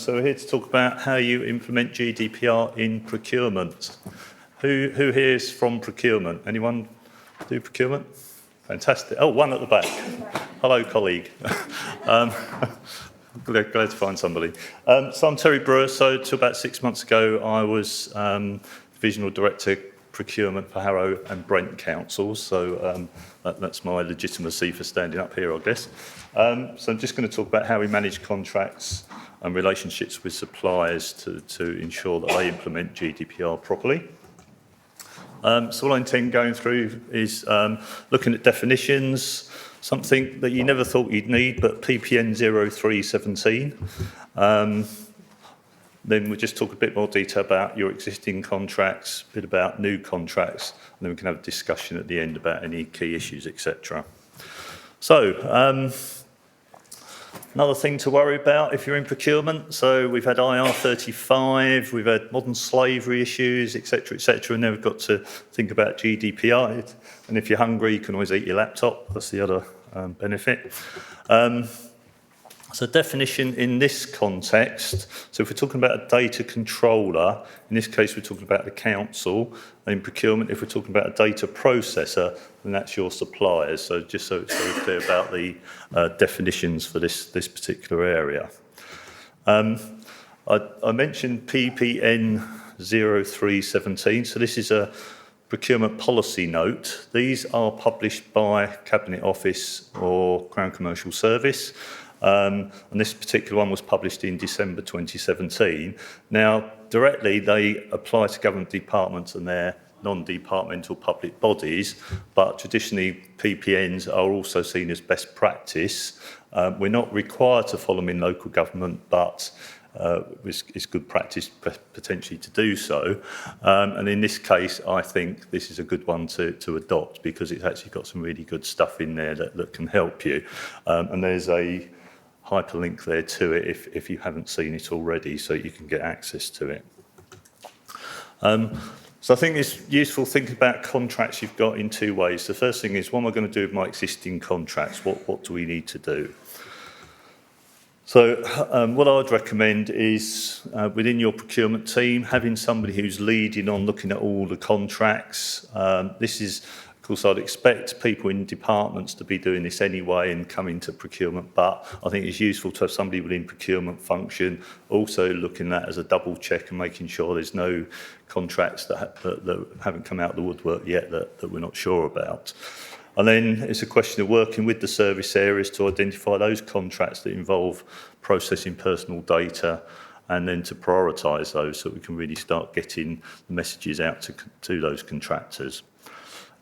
So we're here to talk about how you implement GDPR in procurement. Who here is from procurement? Anyone do procurement? Fantastic. Oh, one at the back. Hello, colleague. Glad to find somebody. So I'm Terry Brewer. So till about 6 months ago, I was Divisional Director Procurement for Harrow and Brent Councils. So that's my legitimacy for standing up here, I guess. So I'm just going to talk about how we manage contracts and relationships with suppliers to ensure that they implement GDPR properly. So what I intend going through is looking at definitions, something that you never thought you'd need, but PPN 0317. Then we'll just talk a bit more detail about your existing contracts, a bit about new contracts, and then we can have a discussion at the end about any key issues, etc. So, another thing to worry about if you're in procurement. So we've had IR35, we've had modern slavery issues, etc., and now we've got to think about GDPR. And if you're hungry, you can always eat your laptop. That's the other benefit. So definition in this context, so if we're talking about a data controller, in this case we're talking about the council, and in procurement if we're talking about a data processor, then that's your suppliers. So just so it's very clear about the definitions for this particular area. I mentioned PPN 0317, so this is a procurement policy note. These are published by Cabinet Office or Crown Commercial Service. And this particular one was published in December 2017. Now, directly they apply to government departments and their non-departmental public bodies, but traditionally PPNs are also seen as best practice. We're not required to follow them in local government, but it's good practice potentially to do so. And in this case, I think this is a good one to adopt because it's actually got some really good stuff in there that can help you. And there's a hyperlink there to it if you haven't seen it already, so you can get access to it. So I think it's useful thinking about contracts you've got in two ways. The first thing is, what am I going to do with my existing contracts? What do we need to do? So what I'd recommend is within your procurement team, having somebody who's leading on looking at all the contracts. This is, of course, I'd expect people in departments to be doing this anyway and coming to procurement, but I think it's useful to have somebody within procurement function also looking at that as a double check and making sure there's no contracts that haven't come out of the woodwork yet that we're not sure about. And then it's a question of working with the service areas to identify those contracts that involve processing personal data and then to prioritise those so we can really start getting the messages out to those contractors.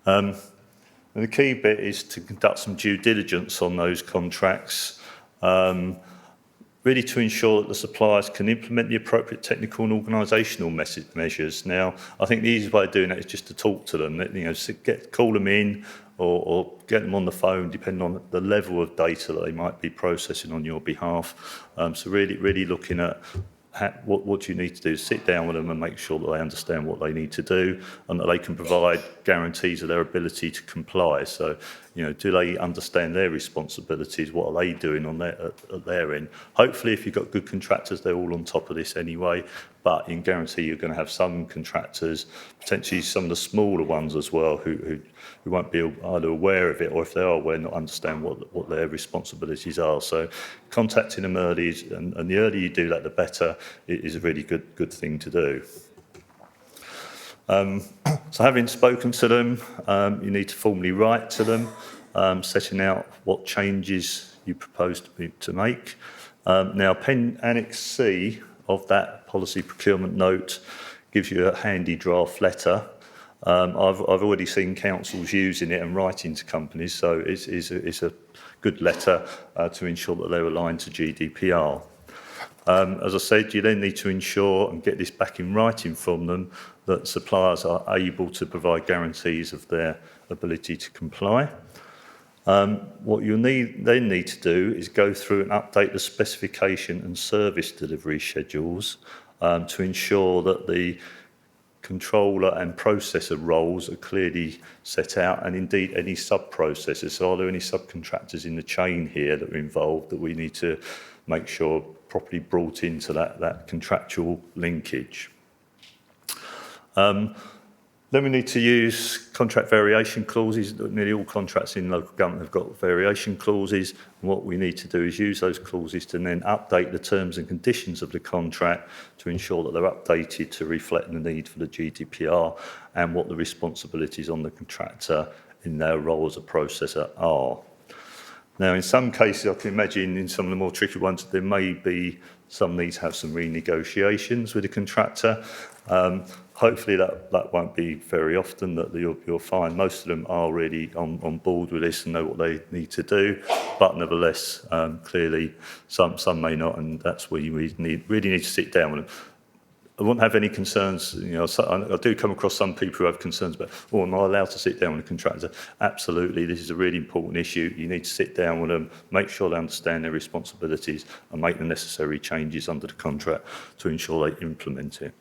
And the key bit is to conduct some due diligence on those contracts, really to ensure that the suppliers can implement the appropriate technical and organisational measures. Now, I think the easiest way of doing that is just to talk to them, call them in or get them on the phone, depending on the level of data that they might be processing on your behalf. So really looking at what you need to do, sit down with them and make sure that they understand what they need to do and that they can provide guarantees of their ability to comply. So, do they understand their responsibilities? What are they doing at their end? Hopefully, if you've got good contractors, they're all on top of this anyway, but you can guarantee you're going to have some contractors, potentially some of the smaller ones as well, who won't be either aware of it or if they are aware, not understand what their responsibilities are. So contacting them early, and the earlier you do that, the better. It is a really good thing to do. So having spoken to them, you need to formally write to them, setting out what changes you propose to make. Now, Annex C of that policy procurement note gives you a handy draft letter. I've already seen councils using it and writing to companies, so it's a good letter to ensure that they're aligned to GDPR. As I said, you then need to ensure and get this back in writing from them that suppliers are able to provide guarantees of their ability to comply. What you'll then need to do is go through and update the specification and service delivery schedules to ensure that the controller and processor roles are clearly set out, and indeed any sub-processors. So are there any subcontractors in the chain here that are involved that we need to make sure properly brought into that contractual linkage. Then we need to use contract variation clauses. Nearly all contracts in local government have got variation clauses. And what we need to do is use those clauses to then update the terms and conditions of the contract to ensure that they're updated to reflect the need for the GDPR and what the responsibilities on the contractor in their role as a processor are. Now, in some cases, I can imagine in some of the more tricky ones, there may be some need to have some renegotiations with the contractor. Hopefully that won't be very often, that you'll find most of them are really on board with this and know what they need to do, but nevertheless, clearly some may not, and that's where you really need to sit down with them. I wouldn't have any concerns, I do come across some people who have concerns about, am I allowed to sit down with a contractor? Absolutely, this is a really important issue. You need to sit down with them, make sure they understand their responsibilities and make the necessary changes under the contract to ensure they implement it.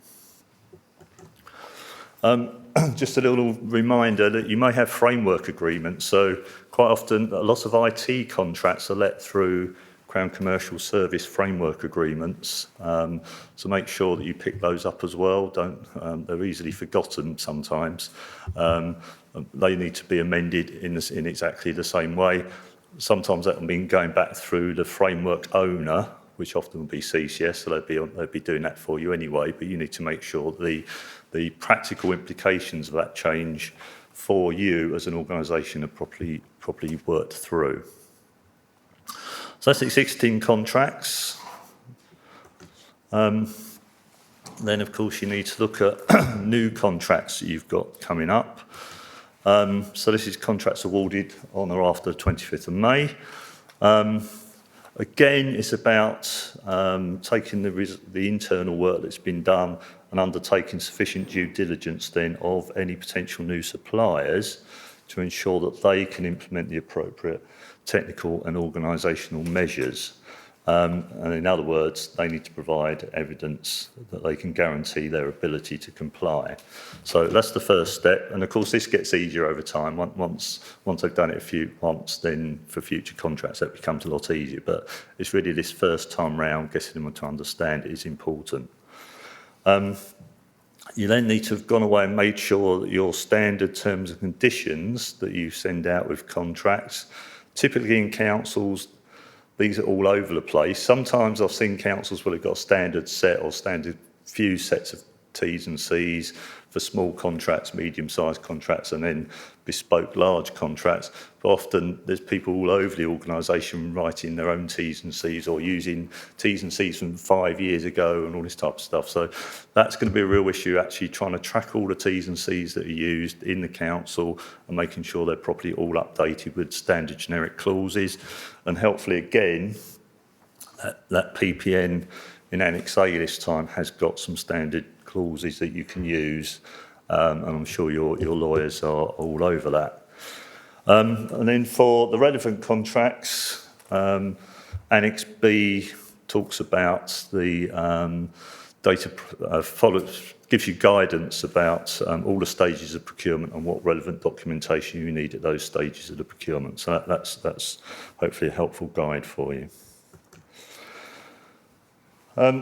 Just a little reminder that you may have framework agreements. So quite often, a lot of IT contracts are let through Crown Commercial Service framework agreements. So make sure that you pick those up as well. They're easily forgotten sometimes. They need to be amended in exactly the same way. Sometimes that will mean going back through the framework owner, which often will be CCS, so they'd be doing that for you anyway, but you need to make sure the practical implications of that change for you as an organisation are properly worked through. So that's existing contracts. Then, of course, you need to look at new contracts that you've got coming up. So this is contracts awarded on or after the 25th of May. Again, it's about taking the internal work that's been done and undertaking sufficient due diligence then of any potential new suppliers to ensure that they can implement the appropriate technical and organisational measures. And in other words, they need to provide evidence that they can guarantee their ability to comply. So that's the first step. And of course, this gets easier over time. Once they've done it once, then for future contracts, that becomes a lot easier. But it's really this first time round, getting them to understand it is important. You then need to have gone away and made sure that your standard terms and conditions that you send out with contracts, typically in councils, these are all over the place. Sometimes I've seen councils where they've got a standard set or standard few sets of T's and C's for small contracts, medium-sized contracts, and then bespoke large contracts. But often there's people all over the organisation writing their own T's and C's or using T's and C's from 5 years ago and all this type of stuff. So that's going to be a real issue, actually trying to track all the T's and C's that are used in the council and making sure they're properly all updated with standard generic clauses. And helpfully, again, that PPN in Annex A this time has got some standard clauses that you can use, and I'm sure your lawyers are all over that. And then for the relevant contracts, Annex B talks about the gives you guidance about all the stages of procurement and what relevant documentation you need at those stages of the procurement. So that's hopefully a helpful guide for you.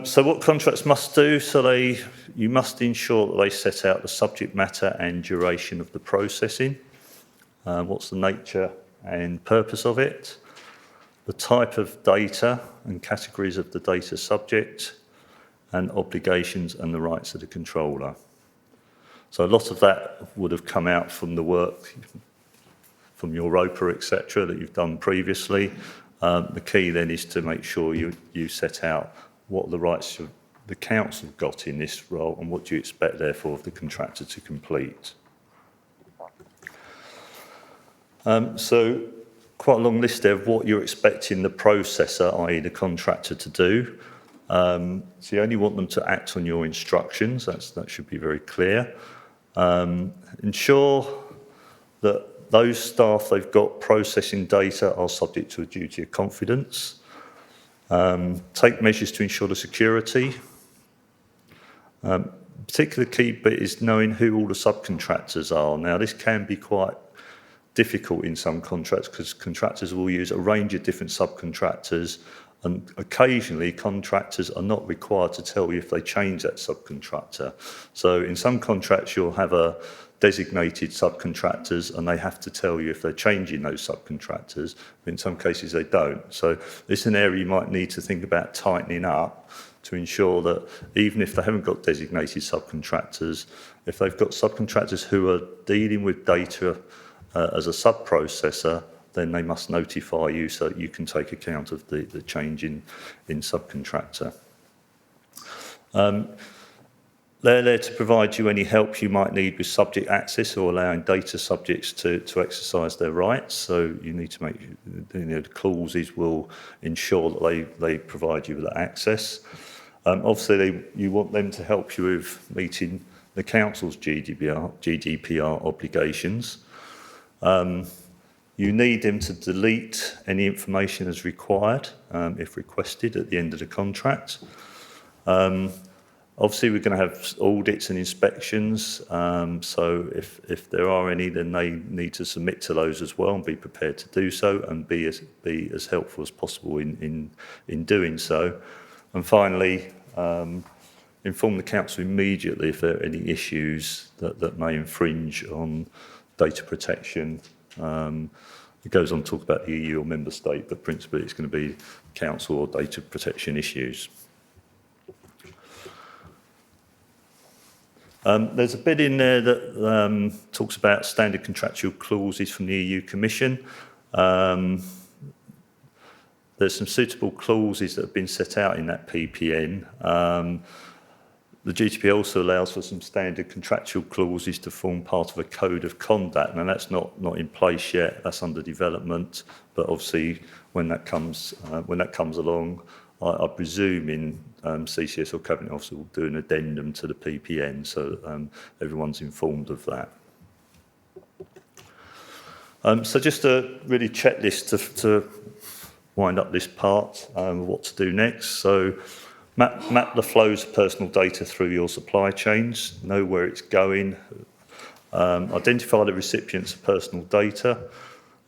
So what contracts must do? So you must ensure that they set out the subject matter and duration of the processing. What's the nature and purpose of it? The type of data and categories of the data subject, and obligations and the rights of the controller. So a lot of that would have come out from the work from your ROPA, etc., that you've done previously. The key then is to make sure you set out what the rights of the council got in this role and what do you expect, therefore, of the contractor to complete. So quite a long list there of what you're expecting the processor, i.e. the contractor, to do. So you only want them to act on your instructions. That should be very clear. Ensure that those staff they've got processing data are subject to a duty of confidence. Take measures to ensure the security. Particular key bit is knowing who all the subcontractors are. Now, this can be quite difficult in some contracts because contractors will use a range of different subcontractors And occasionally, contractors are not required to tell you if they change that subcontractor. So in some contracts, you'll have a designated subcontractors and they have to tell you if they're changing those subcontractors. But in some cases, they don't. So this is an area you might need to think about tightening up to ensure that even if they haven't got designated subcontractors, if they've got subcontractors who are dealing with data as a sub-processor, then they must notify you so that you can take account of the change in subcontractor. They're there to provide you any help you might need with subject access or allowing data subjects to exercise their rights. So you need to make, the clauses will ensure that they provide you with that access. Obviously, you want them to help you with meeting the council's GDPR obligations. You need them to delete any information as required, if requested, at the end of the contract. Obviously, we're going to have audits and inspections, so if there are any, then they need to submit to those as well and be prepared to do so and be as helpful as possible in doing so. And finally, inform the council immediately if there are any issues that may infringe on data protection. It goes on to talk about the EU or member state, but principally it's going to be council or data protection issues. There's a bit in there that talks about standard contractual clauses from the EU Commission. There's some suitable clauses that have been set out in that PPN. The GDPR also allows for some standard contractual clauses to form part of a code of conduct, and that's not in place yet. That's under development, but obviously when that comes along, I presume in CCS or Cabinet Office will do an addendum to the PPN, so everyone's informed of that. So just a really checklist to wind up this part, what to do next. So map the flows of personal data through your supply chains, know where it's going, identify the recipients of personal data,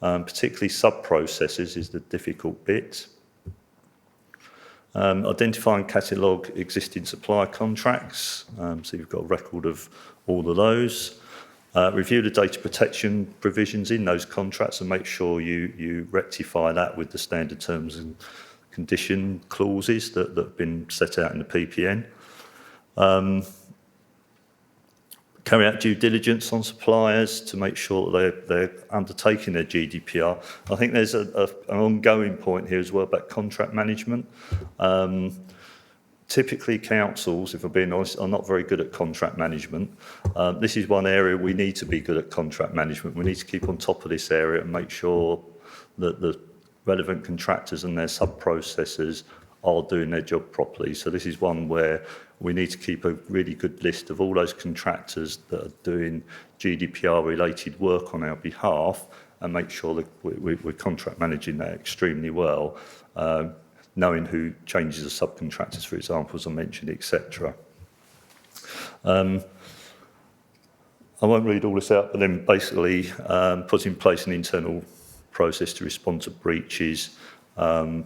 particularly sub-processors is the difficult bit. Identify and catalogue existing supply contracts, so you've got a record of all of those. Review the data protection provisions in those contracts and make sure you rectify that with the standard terms and condition clauses that have been set out in the PPN. Carry out due diligence on suppliers to make sure that they're undertaking their GDPR. I think there's an ongoing point here as well about contract management. Typically councils, if I'm being honest, are not very good at contract management. This is one area we need to be good at contract management. We need to keep on top of this area and make sure that the relevant contractors and their sub-processors are doing their job properly. So this is one where we need to keep a really good list of all those contractors that are doing GDPR-related work on our behalf and make sure that we're contract managing that extremely well, knowing who changes the subcontractors, for example, as I mentioned, etc. I won't read all this out, but then basically put in place an internal process to respond to breaches and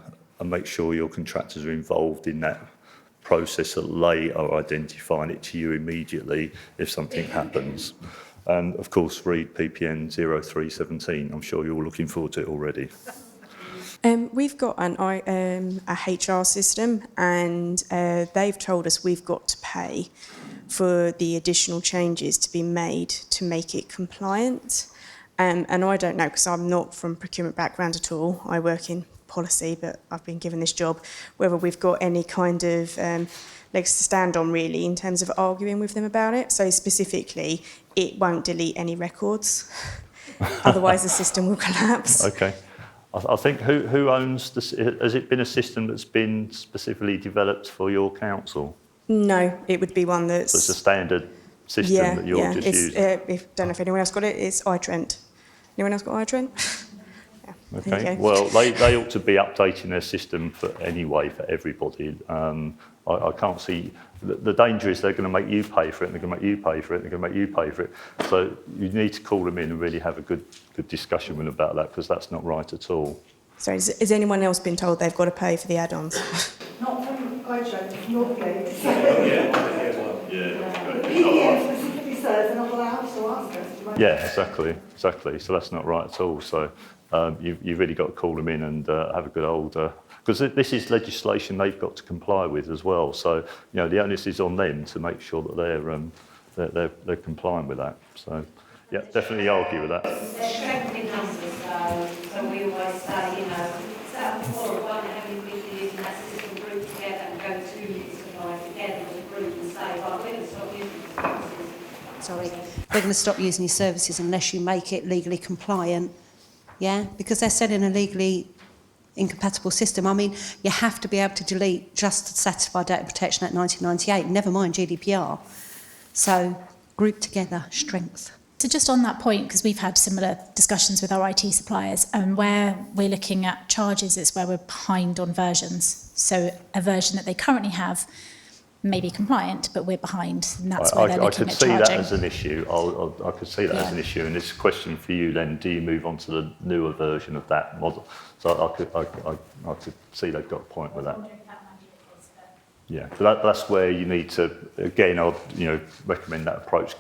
make sure your contractors are involved in that process, that they are identifying it to you immediately if something happens. And of course, read PPN 0317. I'm sure you're all looking forward to it already. We've got a HR system, and they've told us we've got to pay for the additional changes to be made to make it compliant. And I don't know, because I'm not from procurement background at all. I work in policy, but I've been given this job, whether we've got any kind of legs to stand on, really, in terms of arguing with them about it. So specifically, it won't delete any records. Otherwise, the system will collapse. Okay. I think who owns this? Has it been a system that's been specifically developed for your council? No, it would be one that's... So it's a standard system that you're just using? Don't know if anyone else got it. It's iTrent. Anyone else got iTrent? Yeah, okay. Well, they ought to be updating their system for everybody. I can't see... The danger is they're going to make you pay for it, and they're going to make you pay for it, and they're going to make you pay for it. So you need to call them in and really have a good discussion with them about that, because that's not right at all. So has anyone else been told they've got to pay for the add-ons? Not from IJO, normally. The PDM specifically says they're not allowed to ask us. Yeah, exactly. So that's not right at all. So you've really got to call them in and have a good old... because this is legislation they've got to comply with as well. So, the onus is on them to make sure that they're compliant with that. So, yeah, definitely argue with that. They're strengthening numbers, so we always say, set up a forum, why don't having people using that system group together and go to the supplier together as a group and say, well, we're going to stop using the services. Sorry, we're going to stop using your services unless you make it legally compliant, yeah? Because they're selling a legally incompatible system. I mean, you have to be able to delete just to satisfy Data Protection Act 1998, never mind GDPR. So, group together, strength. So just on that point, because we've had similar discussions with our IT suppliers, and where we're looking at charges, it's where we're behind on versions. So a version that they currently have may be compliant, but we're behind, and that's where they're looking at charging. I could see that as an issue. I could see that as an issue, and it's a question for you then, do you move on to the newer version of that model? So I could see they've got a point with that. Yeah, so that's where you need to, again, I'll recommend that approach.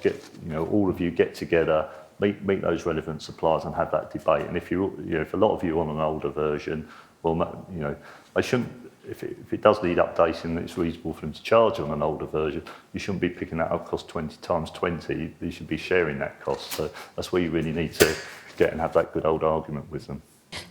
All of you get together, meet those relevant suppliers and have that debate. And if if a lot of you are on an older version, well, they shouldn't. If it does need updating, it's reasonable for them to charge on an older version. You shouldn't be picking that up cost 20 times 20. You should be sharing that cost. So that's where you really need to get and have that good old argument with them.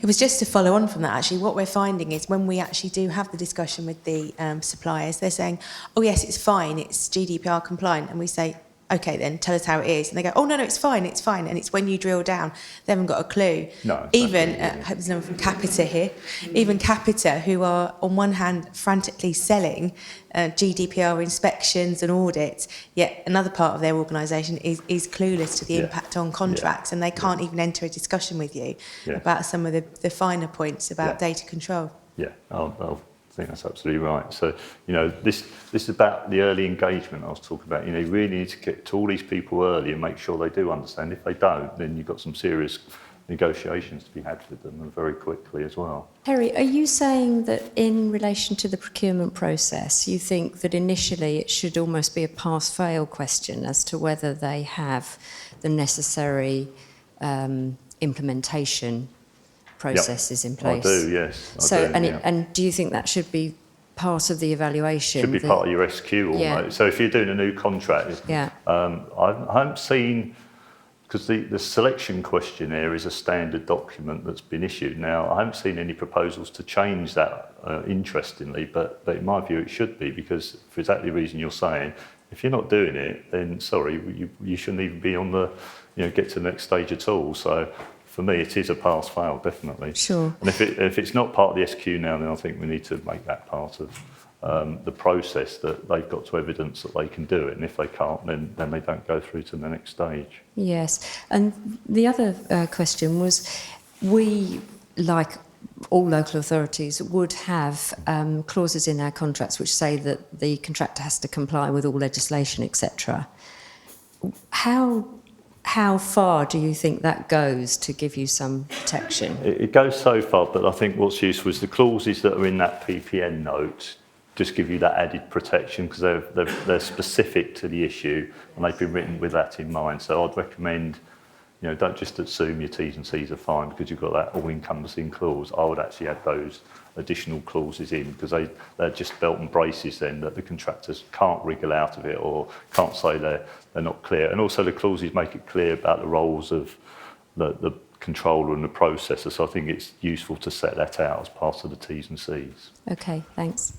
It was just to follow on from that, actually. What we're finding is when we actually do have the discussion with the suppliers, they're saying, oh, yes, it's fine, it's GDPR compliant. And we say, OK, then tell us how it is. And they go, oh, no, it's fine. And it's when you drill down, they haven't got a clue. No. Even, I hope there's no one from Capita here, even Capita, who are, on one hand, frantically selling GDPR inspections and audits, yet another part of their organisation is clueless to the impact on contracts, and they can't even enter a discussion with you about some of the finer points about data control. Yeah, I think that's absolutely right. So, this is about the early engagement I was talking about. You really need to get to all these people early and make sure they do understand. If they don't, then you've got some serious negotiations to be had with them, and very quickly as well. Terry, are you saying that in relation to the procurement process, you think that initially it should almost be a pass-fail question as to whether they have the necessary implementation processes in place? I do, yes. And do you think that should be part of the evaluation? Should be part of your SQ almost. Yeah. So if you're doing a new contract, I haven't seen, because the selection questionnaire is a standard document that's been issued. Now, I haven't seen any proposals to change that, interestingly, but in my view it should be, because for exactly the reason you're saying, if you're not doing it, then sorry, you shouldn't even be on the, get to the next stage at all. So for me, it is a pass-fail, definitely. Sure. And if it's not part of the SQ now, then I think we need to make that part of the process, that they've got to evidence that they can do it. And if they can't, then they don't go through to the next stage. Yes. And the other question was, we, like all local authorities, would have clauses in our contracts which say that the contractor has to comply with all legislation, etc. How far do you think that goes to give you some protection? It goes so far, but I think what's useful is the clauses that are in that PPN note just give you that added protection, because they're specific to the issue and they've been written with that in mind. So I'd recommend, don't just assume your T's and C's are fine because you've got that all-encompassing clause. I would actually add those additional clauses in, because they're just belt and braces then that the contractors can't wriggle out of it or can't say they're not clear. And also the clauses make it clear about the roles of the controller and the processor. So I think it's useful to set that out as part of the T's and C's. Okay, thanks.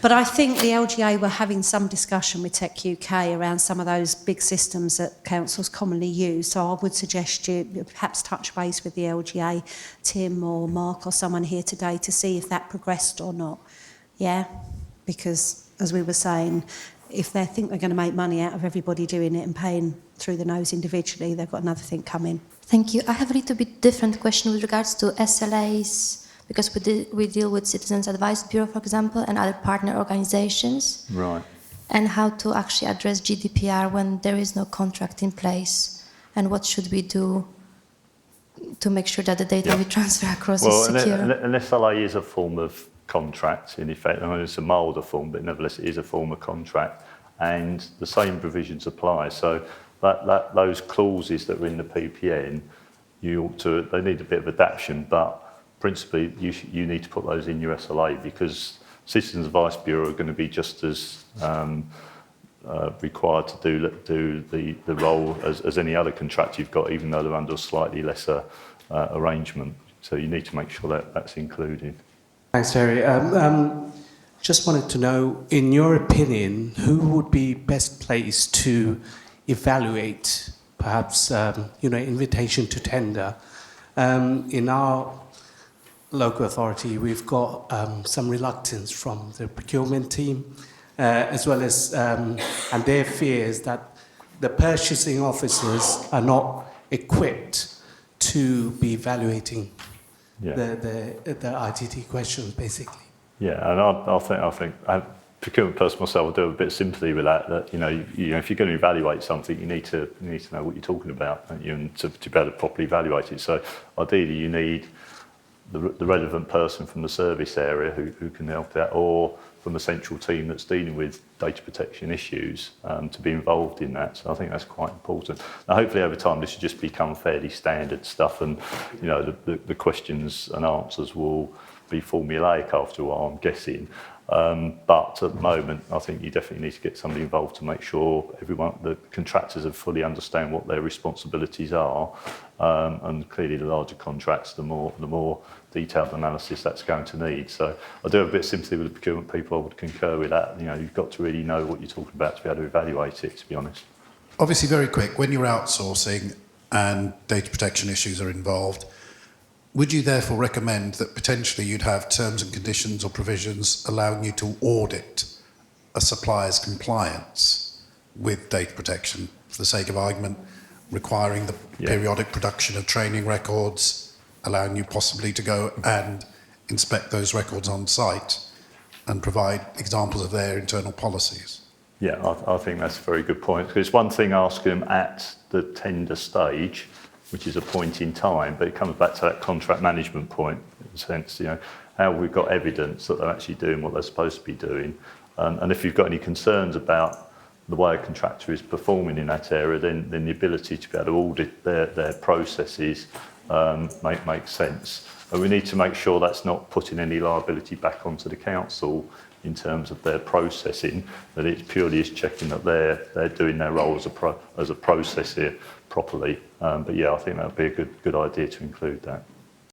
But I think the LGA were having some discussion with Tech UK around some of those big systems that councils commonly use. So I would suggest you perhaps touch base with the LGA, Tim or Mark or someone here today, to see if that progressed or not. Yeah? Because, as we were saying, if they think they're going to make money out of everybody doing it and paying through the nose individually, they've got another thing coming. Thank you. I have a little bit different question with regards to SLAs, because we deal with Citizens Advice Bureau, for example, and other partner organizations. Right. And how to actually address GDPR when there is no contract in place, and what should we do to make sure that the data we transfer across Well, is secure. an SLA is a form of contract, in effect. I mean, it's a milder form, but nevertheless, it is a form of contract. And the same provisions apply. So those clauses that are in the PPN, they need a bit of adaptation, but principally, you need to put those in your SLA, because Citizens Advice Bureau are going to be just as required to do the role as any other contract you've got, even though they're under a slightly lesser arrangement. So you need to make sure that that's included. Thanks, Terry. Just wanted to know, in your opinion, who would be best placed to evaluate, perhaps, invitation to tender? In our local authority, we've got some reluctance from the procurement team, as well as, and their fears that the purchasing officers are not equipped to be evaluating the ITT questions, basically. Yeah, and I think procurement person myself, I do have a bit of sympathy with that. That you know, if you're going to evaluate something, you need to know what you're talking about, and to be able to properly evaluate it. So ideally, you need the relevant person from the service area who can help that, or from the central team that's dealing with data protection issues to be involved in that. So I think that's quite important. Now, hopefully over time this will just become fairly standard stuff, and the questions and answers will be formulaic after a while, I'm guessing. But at the moment, I think you definitely need to get somebody involved to make sure the contractors have fully understand what their responsibilities are. And clearly the larger contracts, the more detailed analysis that's going to need. So I do have a bit of sympathy with the procurement people. I would concur with that. You've got to really know what you're talking about to be able to evaluate it, to be honest. Obviously, very quick, when you're outsourcing and data protection issues are involved, would you therefore recommend that potentially you'd have terms and conditions or provisions allowing you to audit a supplier's compliance with data protection, for the sake of argument, requiring the periodic production of training records, allowing you possibly to go and inspect those records on site and provide examples of their internal policies? Yeah, I think that's a very good point. Because it's one thing asking them at the tender stage, which is a point in time, but it comes back to that contract management point, in the sense, how we've got evidence that they're actually doing what they're supposed to be doing. And if you've got any concerns about the way a contractor is performing in that area, then the ability to be able to audit their processes makes sense. And we need to make sure that's not putting any liability back onto the council in terms of their processing, that it purely is checking that they're doing their role as a processor properly. But yeah, I think that would be a good idea to include that.